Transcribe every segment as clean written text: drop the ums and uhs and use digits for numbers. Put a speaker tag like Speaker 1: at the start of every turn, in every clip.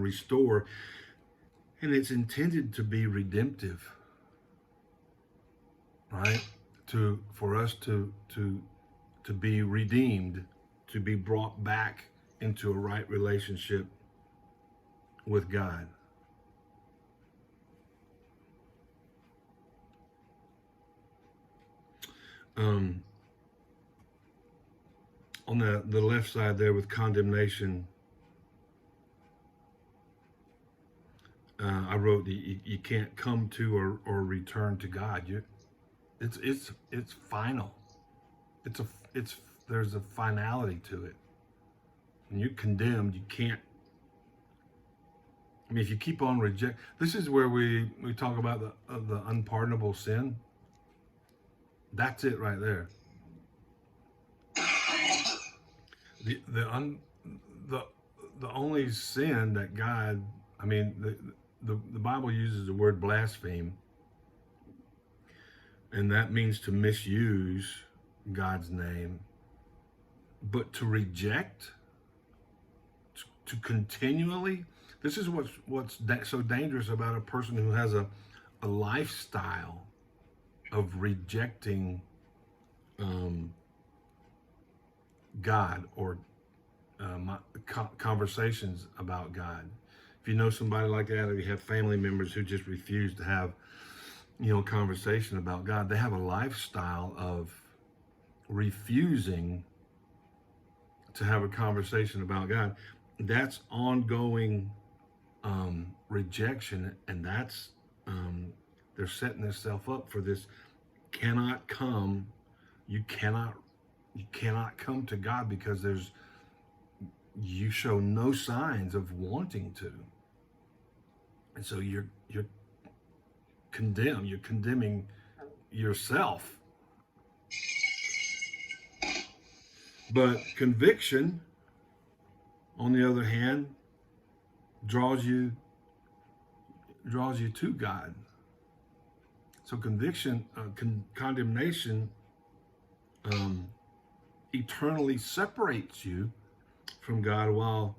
Speaker 1: restore, and it's intended to be redemptive, right? For us to be redeemed, to be brought back into a right relationship with God. On the left side there with condemnation, I wrote that you can't come to or return to God. It's final. It's there's a finality to it. When you're condemned, you can't. I mean, if you keep on reject, this is where we talk about the unpardonable sin. That's it right there. The the un, the the only sin that God, I mean, the Bible uses the word blaspheme, and that means to misuse God's name, but to reject, to continually. This is what's so dangerous about a person who has a lifestyle of rejecting God or conversations about God. If you know somebody like that, or you have family members who just refuse to have, conversation about God, they have a lifestyle of refusing to have a conversation about God. That's ongoing rejection, and that's they're setting themselves up for this. Cannot come, you cannot come to God because you show no signs of wanting to, and so you're condemned. You're condemning yourself. But conviction, on the other hand, draws you to God. So conviction, condemnation, eternally separates you from God, while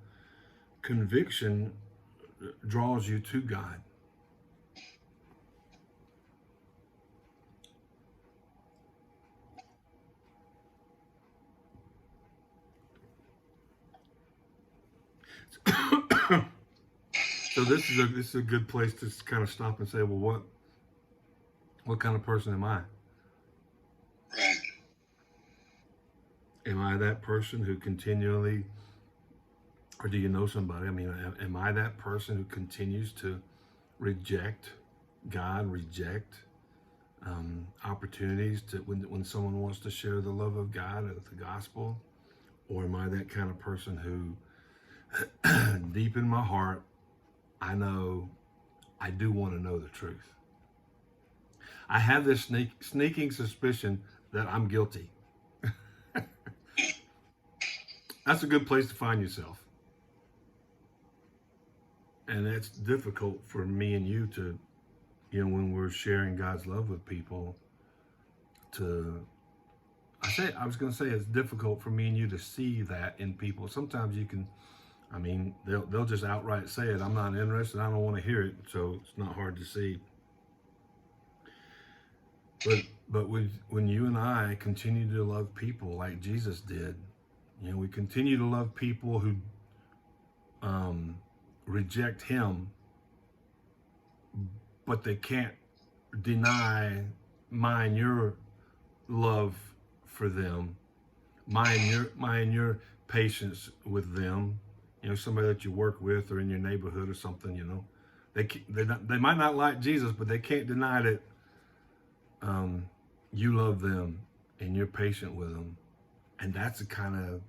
Speaker 1: conviction draws you to God. So this is a good place to kind of stop and say, well, what kind of person am I?
Speaker 2: Right.
Speaker 1: Am I that person who continually, or do you know somebody? I mean, am I that person who continues to reject God, reject opportunities to when someone wants to share the love of God or the gospel? Or am I that kind of person who, deep in my heart, I know I do want to know the truth? I have this sneaking suspicion that I'm guilty. That's a good place to find yourself. And it's difficult for me and you to, when we're sharing God's love with people, I was going to say it's difficult for me and you to see that in people. Sometimes you can, I mean, they'll just outright say it. I'm not interested. I don't want to hear it. So it's not hard to see. But when you and I continue to love people like Jesus did, we continue to love people who reject him, but they can't deny mine your love for them, mine your patience with them. Somebody that you work with or in your neighborhood or something. They might not like Jesus, but they can't deny that you love them and you're patient with them, and that's the kind of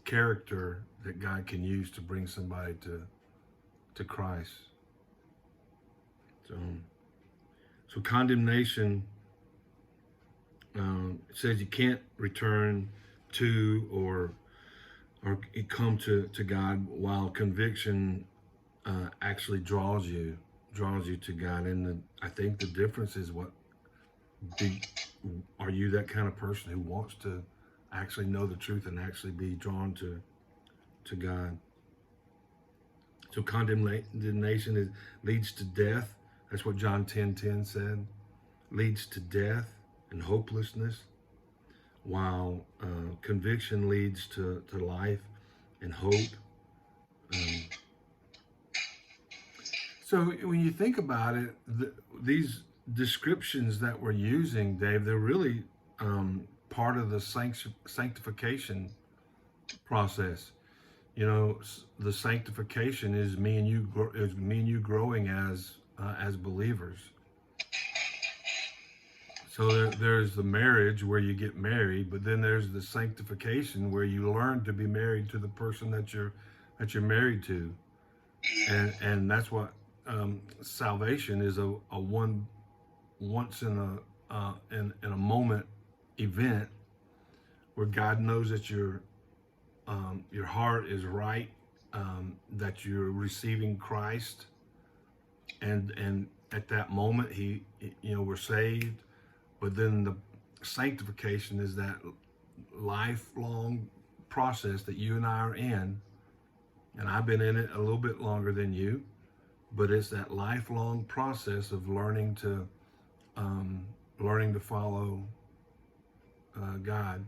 Speaker 1: character that God can use to bring somebody to Christ. So condemnation says you can't return to or come to God, while conviction actually draws you to God. And I think the difference is are you that kind of person who wants to actually know the truth and actually be drawn to God? So condemnation leads to death. That's what John 10:10 said. Leads to death and hopelessness, while conviction leads to life and hope. Um, so when you think about it, these descriptions that we're using, Dave, they're really part of the sanctification process. You know, the sanctification is me and you growing as believers. So there's the marriage where you get married, but then there's the sanctification where you learn to be married to the person that you're married to, and that's what salvation is, a once in a moment event where God knows that your heart is right, that you're receiving Christ, and at that moment we're saved. But then the sanctification is that lifelong process that you and I are in, and I've been in it a little bit longer than you, but it's that lifelong process of learning to follow God.